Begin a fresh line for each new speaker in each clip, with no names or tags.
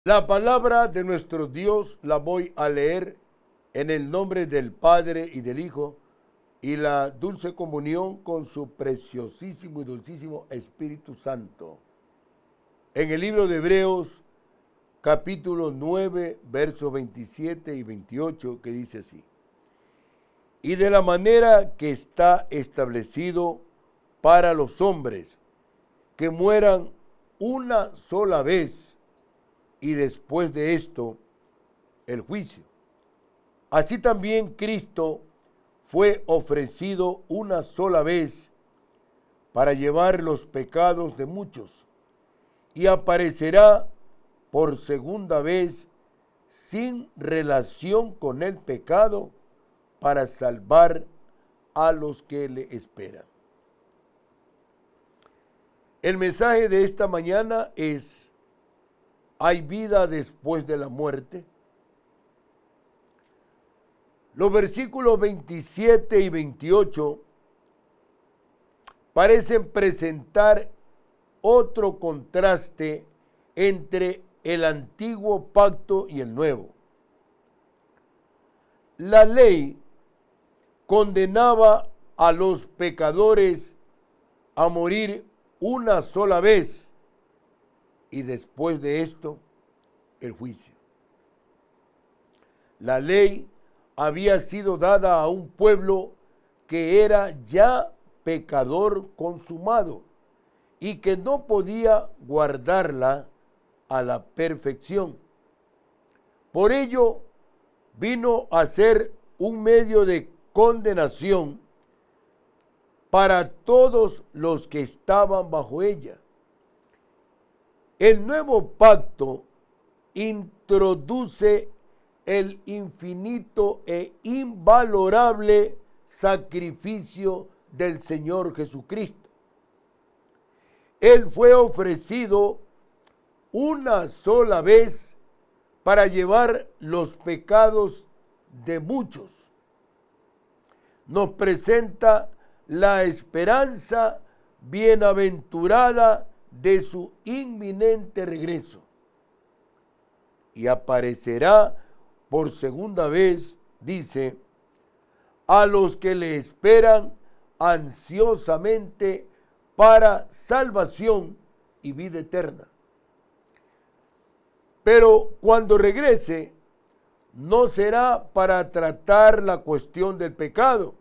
La palabra de nuestro Dios la voy a leer en el nombre del Padre y del Hijo y la dulce comunión con su preciosísimo y dulcísimo Espíritu Santo. En el libro de Hebreos, capítulo 9, versos 27 y 28, que dice así: y de la manera que está establecido para los hombres, que mueran una sola vez, y después de esto, el juicio. Así también Cristo fue ofrecido una sola vez para llevar los pecados de muchos, y aparecerá por segunda vez sin relación con el pecado para salvar a los que le esperan. El mensaje de esta mañana es: ¿hay vida después de la muerte? Los versículos 27 y 28 parecen presentar otro contraste entre el antiguo pacto y el nuevo. La ley condenaba a los pecadores a morir una sola vez, y después de esto, el juicio. La ley había sido dada a un pueblo que era ya pecador consumado y que no podía guardarla a la perfección. Por ello, vino a ser un medio de condenación para todos los que estaban bajo ella. El nuevo pacto introduce el infinito e invalorable sacrificio del Señor Jesucristo. Él fue ofrecido una sola vez para llevar los pecados de muchos. Nos presenta la esperanza bienaventurada de su inminente regreso, y aparecerá por segunda vez, dice, a los que le esperan ansiosamente para salvación y vida eterna. Pero cuando regrese, no será para tratar la cuestión del pecado.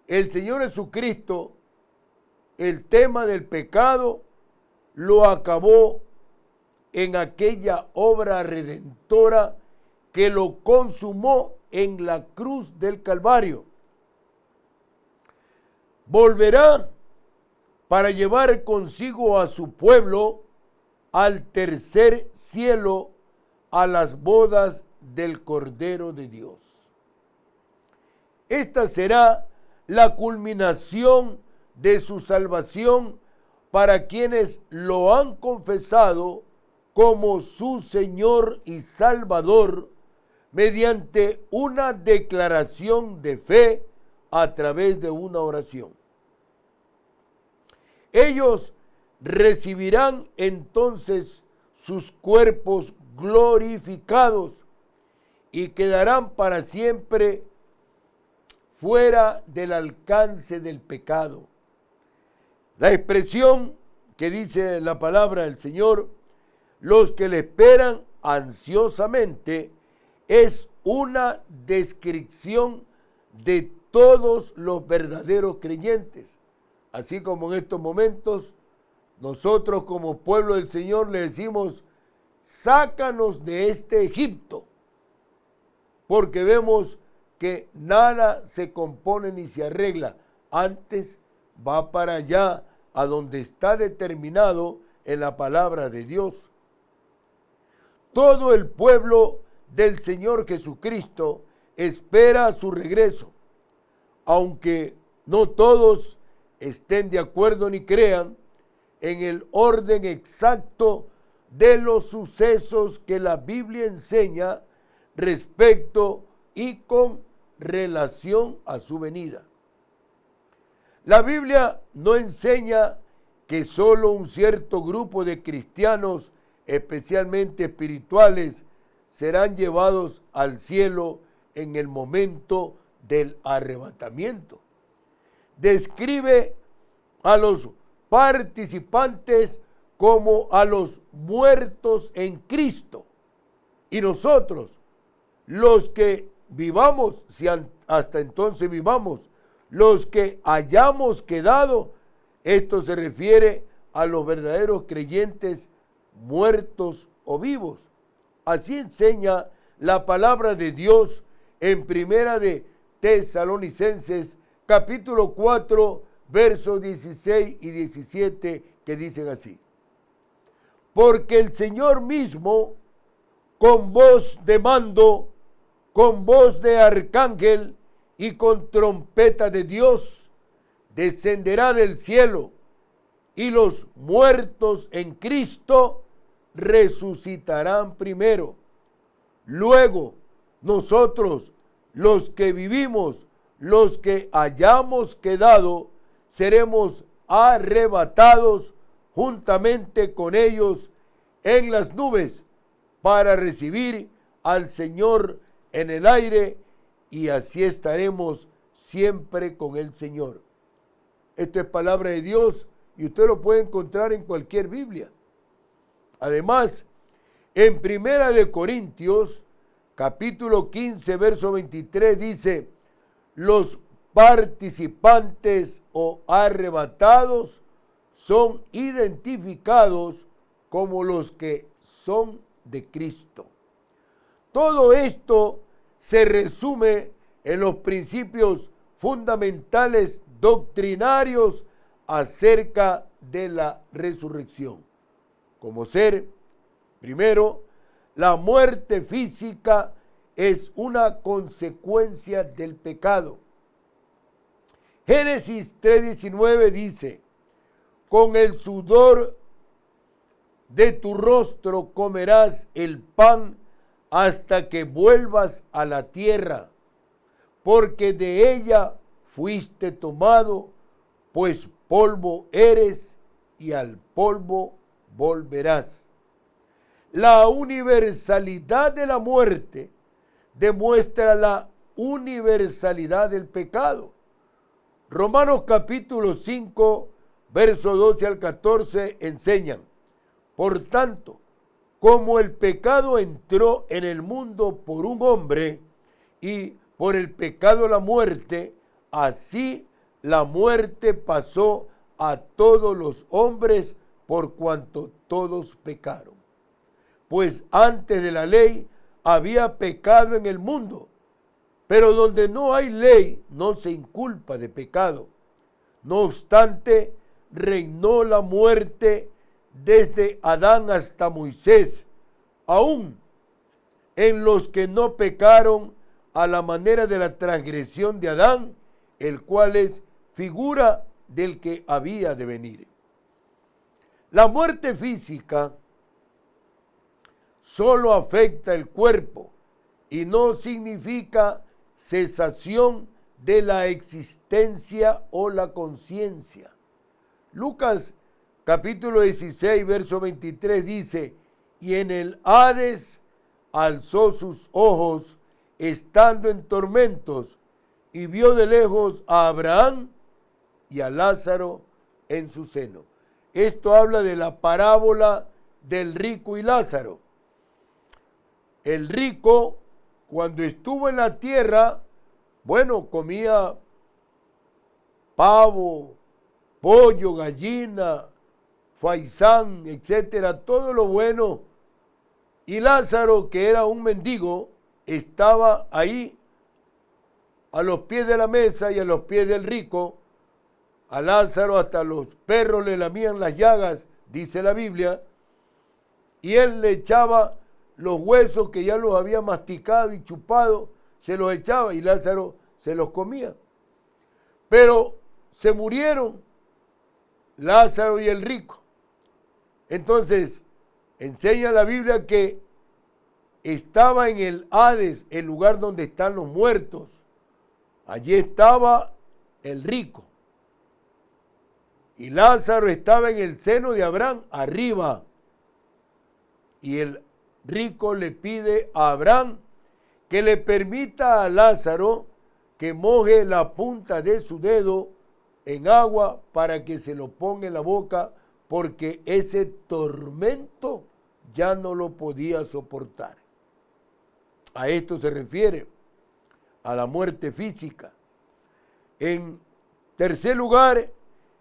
El Señor Jesucristo, el tema del pecado, lo acabó en aquella obra redentora que lo consumó en la cruz del Calvario. Volverá para llevar consigo a su pueblo al tercer cielo, a las bodas del Cordero de Dios. Esta será la culminación de su salvación para quienes lo han confesado como su Señor y Salvador mediante una declaración de fe a través de una oración. Ellos recibirán entonces sus cuerpos glorificados y quedarán para siempre fuera del alcance del pecado. La expresión que dice la palabra del Señor, los que le esperan ansiosamente, es una descripción de todos los verdaderos creyentes. Así como en estos momentos nosotros como pueblo del Señor le decimos: sácanos de este Egipto, porque vemos que nada se compone ni se arregla, antes va para allá, a donde está determinado en la palabra de Dios. Todo el pueblo del Señor Jesucristo espera su regreso, aunque no todos estén de acuerdo ni crean en el orden exacto de los sucesos que la Biblia enseña respecto y con relación a su venida. La Biblia no enseña que solo un cierto grupo de cristianos especialmente espirituales, serán llevados al cielo en el momento del arrebatamiento. Describe a los participantes como a los muertos en Cristo. Y nosotros, los que vivamos, si hasta entonces vivamos, los que hayamos quedado, esto se refiere a los verdaderos creyentes muertos o vivos. Así enseña la palabra de Dios en Primera de Tesalonicenses, capítulo 4, versos 16 y 17, que dicen así: porque el Señor mismo, con voz de mando, con voz de arcángel y con trompeta de Dios, descenderá del cielo, y los muertos en Cristo resucitarán primero. Luego, nosotros, los que vivimos, los que hayamos quedado, seremos arrebatados juntamente con ellos en las nubes para recibir al Señor en el aire, y así estaremos siempre con el Señor. Esto es palabra de Dios y usted lo puede encontrar en cualquier Biblia. Además, en Primera de Corintios, capítulo 15, verso 23, dice: los participantes o arrebatados son identificados como los que son de Cristo. Todo esto se resume en los principios fundamentales doctrinarios acerca de la resurrección. Como ser, primero, la muerte física es una consecuencia del pecado. Génesis 3:19 dice: con el sudor de tu rostro comerás el pan hasta que vuelvas a la tierra, porque de ella fuiste tomado, pues polvo eres y al polvo volverás. La universalidad de la muerte demuestra la universalidad del pecado. Romanos capítulo 5, verso 12 al 14 enseñan: por tanto, como el pecado entró en el mundo por un hombre, y por el pecado la muerte, así la muerte pasó a todos los hombres por cuanto todos pecaron. Pues antes de la ley había pecado en el mundo, pero donde no hay ley no se inculpa de pecado. No obstante, reinó la muerte desde Adán hasta Moisés, aún en los que no pecaron a la manera de la transgresión de Adán, el cual es figura del que había de venir. La muerte física solo afecta el cuerpo y no significa cesación de la existencia o la conciencia. Lucas capítulo 16, verso 23 dice: y en el Hades alzó sus ojos estando en tormentos y vio de lejos a Abraham y a Lázaro en su seno. Esto habla de la parábola del rico y Lázaro. El rico, cuando estuvo en la tierra, comía pavo, pollo, gallina, faisán, etcétera, todo lo bueno. Y Lázaro, que era un mendigo, estaba ahí a los pies de la mesa y a los pies del rico. A Lázaro hasta los perros le lamían las llagas, dice la Biblia, y él le echaba los huesos que ya los había masticado y chupado, se los echaba y Lázaro se los comía. Pero se murieron Lázaro y el rico. Entonces, enseña la Biblia que estaba en el Hades, el lugar donde están los muertos. Allí estaba el rico. Y Lázaro estaba en el seno de Abraham, arriba. Y el rico le pide a Abraham que le permita a Lázaro que moje la punta de su dedo en agua para que se lo ponga en la boca, porque ese tormento ya no lo podía soportar. A esto se refiere, a la muerte física. En tercer lugar,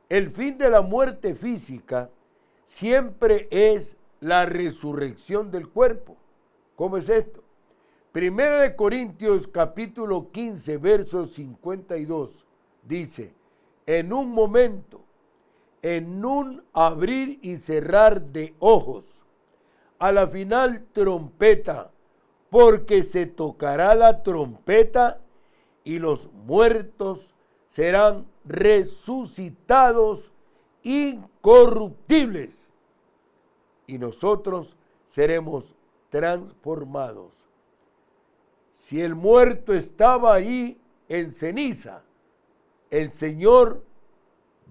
el fin de la muerte física siempre es la resurrección del cuerpo. ¿Cómo es esto? Primera de Corintios capítulo 15, verso 52, dice: en un momento, en un abrir y cerrar de ojos, a la final trompeta, porque se tocará la trompeta y los muertos serán resucitados incorruptibles y nosotros seremos transformados. Si el muerto estaba ahí en ceniza, el Señor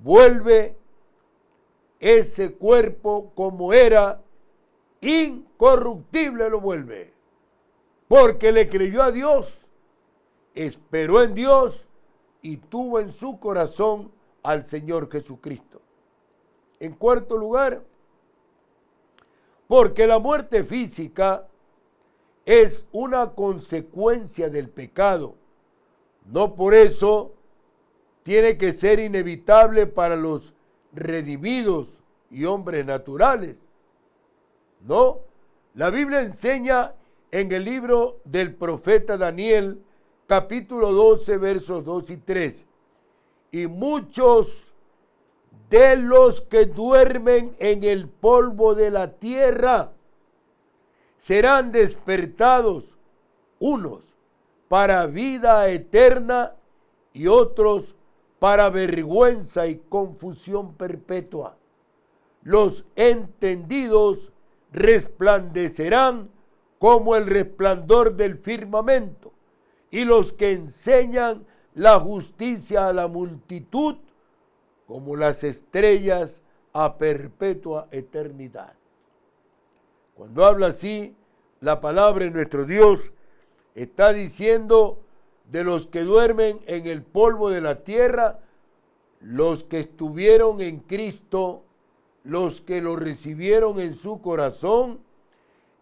vuelve ese cuerpo como era, incorruptible lo vuelve, porque le creyó a Dios, esperó en Dios y tuvo en su corazón al Señor Jesucristo. En cuarto lugar, porque la muerte física es una consecuencia del pecado. No por eso tiene que ser inevitable para los redimidos y hombres naturales. No, la Biblia enseña en el libro del profeta Daniel, capítulo 12, versos 2 y 3. Y muchos de los que duermen en el polvo de la tierra serán despertados, unos para vida eterna y otros para vergüenza y confusión perpetua. Los entendidos resplandecerán como el resplandor del firmamento, y los que enseñan la justicia a la multitud como las estrellas a perpetua eternidad. Cuando habla así, la palabra de nuestro Dios está diciendo de los que duermen en el polvo de la tierra, los que estuvieron en Cristo, los que lo recibieron en su corazón,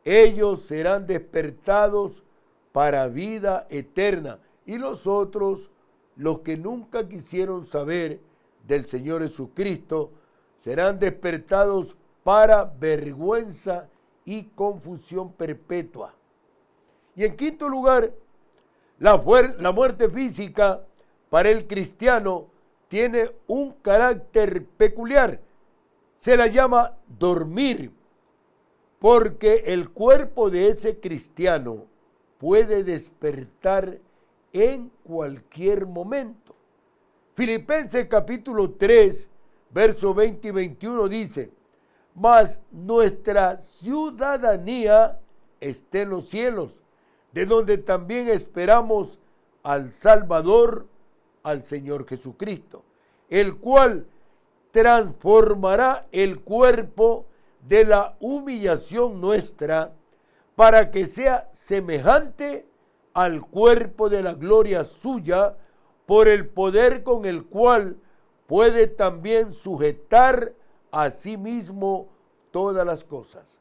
ellos serán despertados para vida eterna. Y los otros, los que nunca quisieron saber del Señor Jesucristo, serán despertados para vergüenza y confusión perpetua. Y en quinto lugar, la muerte física para el cristiano tiene un carácter peculiar. Se la llama dormir, porque el cuerpo de ese cristiano puede despertar en cualquier momento. Filipenses capítulo 3, verso 20 y 21 dice: mas nuestra ciudadanía está en los cielos, de donde también esperamos al Salvador, al Señor Jesucristo, el cual transformará el cuerpo de la humillación nuestra para que sea semejante al cuerpo de la gloria suya, por el poder con el cual puede también sujetar a sí mismo todas las cosas.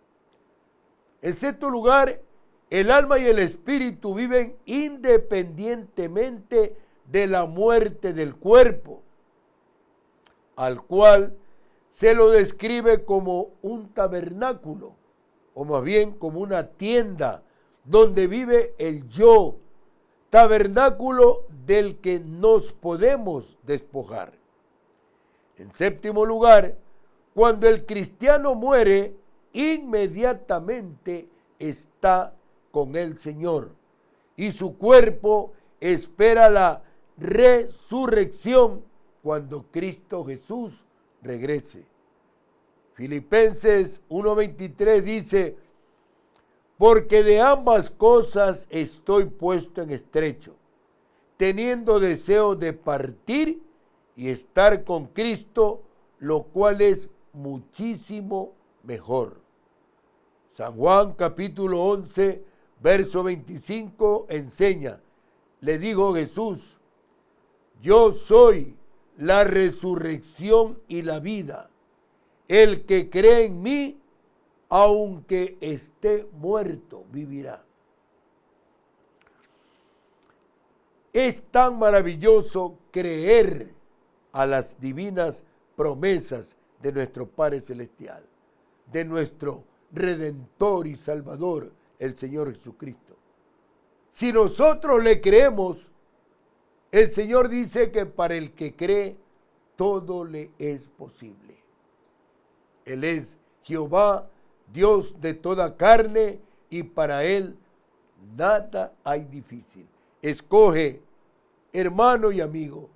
En sexto lugar, el alma y el espíritu viven independientemente de la muerte del cuerpo, al cual se lo describe como un tabernáculo, o más bien como una tienda donde vive el yo, tabernáculo del que nos podemos despojar. En séptimo lugar, cuando el cristiano muere, inmediatamente está con el Señor y su cuerpo espera la resurrección cuando Cristo Jesús regrese. Filipenses 1:23 dice: porque de ambas cosas estoy puesto en estrecho, teniendo deseo de partir y estar con Cristo, lo cual es muchísimo mejor. San Juan capítulo 11, verso 25 enseña, le dijo Jesús, yo soy la resurrección y la vida. El que cree en mí, aunque esté muerto, vivirá. Es tan maravilloso creer a las divinas promesas de nuestro Padre Celestial, de nuestro Redentor y Salvador, el Señor Jesucristo. Si nosotros le creemos, el Señor dice que para el que cree, todo le es posible. Él es Jehová, Dios de toda carne, y para Él nada hay difícil. Escoge, hermano y amigo,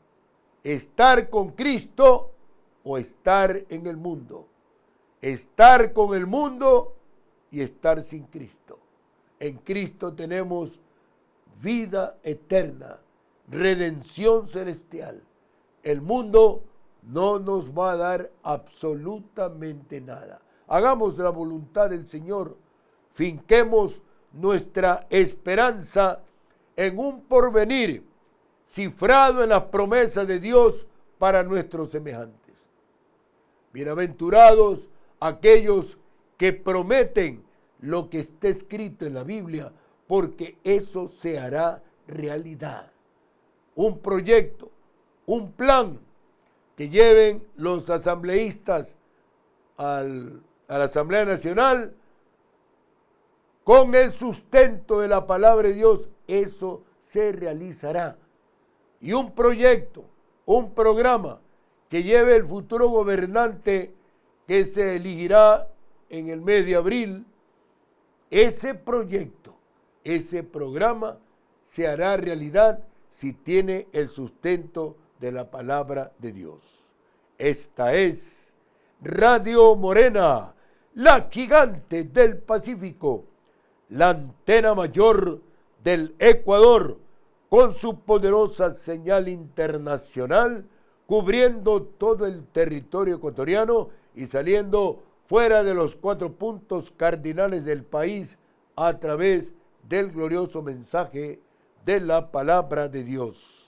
estar con Cristo o estar en el mundo. Estar con el mundo y estar sin Cristo. En Cristo tenemos vida eterna, redención celestial. El mundo no nos va a dar absolutamente nada. Hagamos la voluntad del Señor. Finquemos nuestra esperanza en un porvenir cifrado en las promesas de Dios para nuestros semejantes. Bienaventurados aquellos que prometen lo que está escrito en la Biblia, porque eso se hará realidad. Un proyecto, un plan que lleven los asambleístas a la Asamblea Nacional con el sustento de la palabra de Dios, eso se realizará. Y un proyecto, un programa que lleve el futuro gobernante que se elegirá en el mes de abril, ese proyecto, ese programa se hará realidad si tiene el sustento de la palabra de Dios. Esta es Radio Morena, la gigante del Pacífico, la antena mayor del Ecuador, con su poderosa señal internacional, cubriendo todo el territorio ecuatoriano y saliendo fuera de los 4 puntos cardinales del país a través del glorioso mensaje de la palabra de Dios.